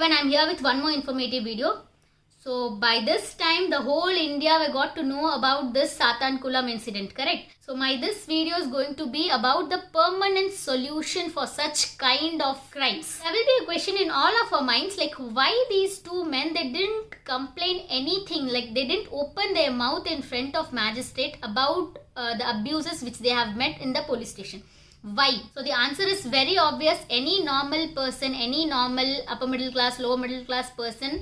and I'm here with one more informative video. So by this time the whole India we got to know about this Satankulam incident, correct? So this video is going to be about the permanent solution for such kind of crimes. There will be a question in all of our minds, like why these two men, they didn't complain anything, like they didn't open their mouth in front of magistrate about the abuses which they have met in the police station. Why? So the answer is very obvious. Any normal person, any normal upper middle class, lower middle class person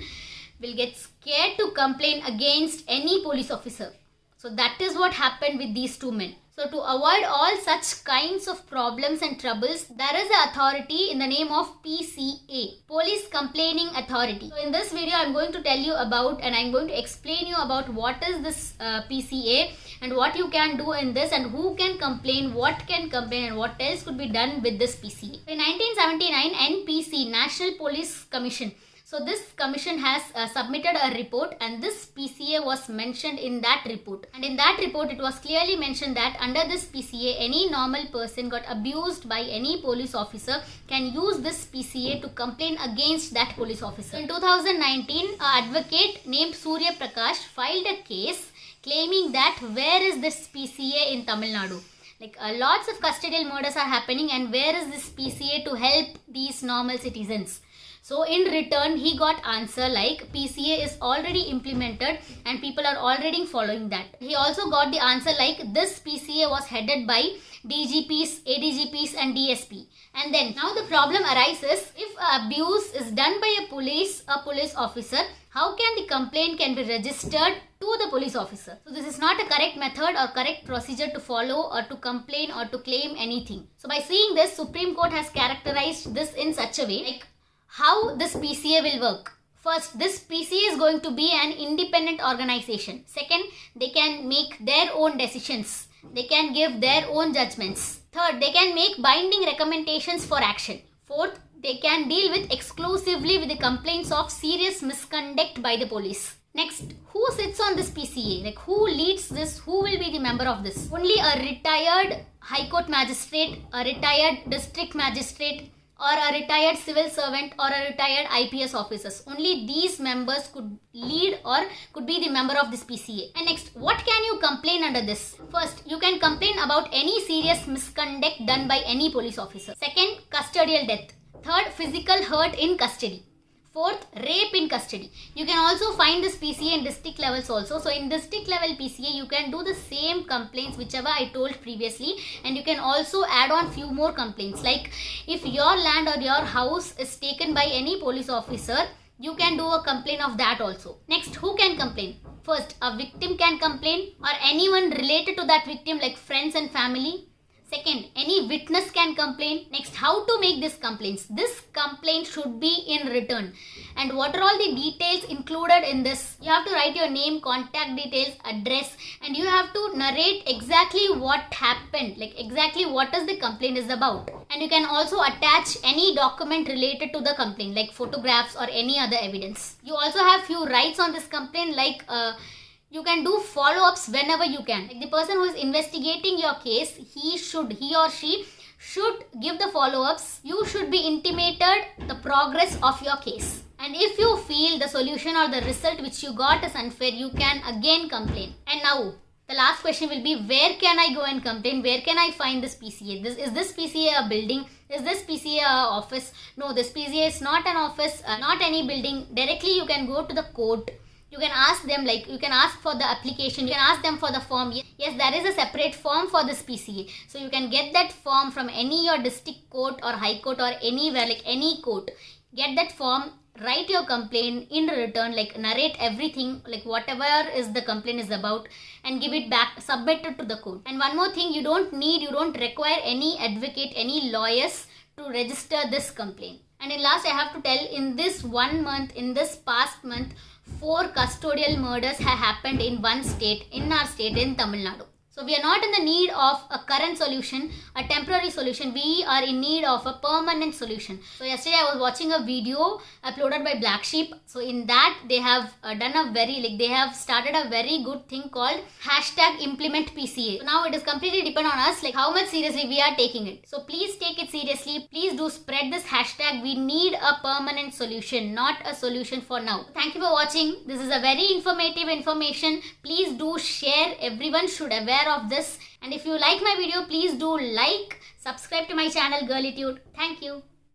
will get scared to complain against any police officer. So that is what happened with these two men. So to avoid all such kinds of problems and troubles, there is an authority in the name of PCA, Police Complaining Authority. So in this video, I'm going to tell you about and I'm going to explain you about what is this PCA and what you can do in this and who can complain, what can complain and what else could be done with this PCA. In 1979, NPC, National Police Commission. So this commission has submitted a report and this PCA was mentioned in that report. And in that report, it was clearly mentioned that under this PCA, any normal person got abused by any police officer can use this PCA to complain against that police officer. In 2019, an advocate named Surya Prakash filed a case claiming that where is this PCA in Tamil Nadu? Like lots of custodial murders are happening and where is this PCA to help these normal citizens? So in return, he got answer like PCA is already implemented and people are already following that. He also got the answer like this PCA was headed by DGPs, ADGPs and DSP. And then now the problem arises, if abuse is done by a police officer, how can the complaint can be registered to the police officer? So this is not a correct method or correct procedure to follow or to complain or to claim anything. So by seeing this, Supreme Court has characterized this in such a way, like how this PCA will work. First, this PCA is going to be an independent organization. Second, they can make their own decisions. They can give their own judgments. Third, they can make binding recommendations for action. Fourth, they can deal with exclusively with the complaints of serious misconduct by the police. Next, who sits on this PCA? Like who leads this? Who will be the member of this? Only a retired High Court magistrate, a retired district magistrate, or a retired civil servant or a retired IPS officers. Only these members could lead or could be the member of this PCA. And next, what can you complain under this? First, you can complain about any serious misconduct done by any police officer. Second, custodial death. Third, physical hurt in custody. Fourth, rape in custody. You can also find this PCA in district levels also. So in district level PCA, you can do the same complaints whichever I told previously, and you can also add on few more complaints. Like if your land or your house is taken by any police officer, you can do a complaint of that also. Next, who can complain? First, a victim can complain or anyone related to that victim like friends and family. Second, any witness can complain. Next, how to make these complaints? This complaint should be in written. And what are all the details included in this? You have to write your name, contact details, address, and you have to narrate exactly what happened, like exactly what is the complaint is about. And you can also attach any document related to the complaint, like photographs or any other evidence. You also have few rights on this complaint, like you can do follow-ups whenever you can. Like the person who is investigating your case, he or she should give the follow-ups. You should be intimated the progress of your case. And if you feel the solution or the result which you got is unfair, you can again complain. And now, the last question will be, where can I go and complain? Where can I find this PCA? Is this PCA a building? Is this PCA a office? No, this PCA is not an office, not any building. Directly you can go to the court. You can ask them, like you can ask for the application, you can ask them for the form. Yes, there is a separate form for this PCA. So you can get that form from any your district court or high court or anywhere, like any court. Get that form, write your complaint in return, like narrate everything, like whatever is the complaint is about, and give it back, submit it to the court. And one more thing, you don't require any advocate, any lawyers to register this complaint. And in last, I have to tell, in this 1 month, in this past month, 4 custodial murders have happened in one state, in our state, in Tamil Nadu. So we are not in the need of a current solution, a temporary solution. We are in need of a permanent solution. So yesterday I was watching a video uploaded by Black Sheep. So in that they have they have started a very good thing called #ImplementPCA. So now it is completely depend on us, like how much seriously we are taking it. So please take it seriously. Please do spread this hashtag. We need a permanent solution, not a solution for now. Thank you for watching. This is a very informative information. Please do share. Everyone should aware of this, and if you like my video, please do like, subscribe to my channel Girlitude. Thank you.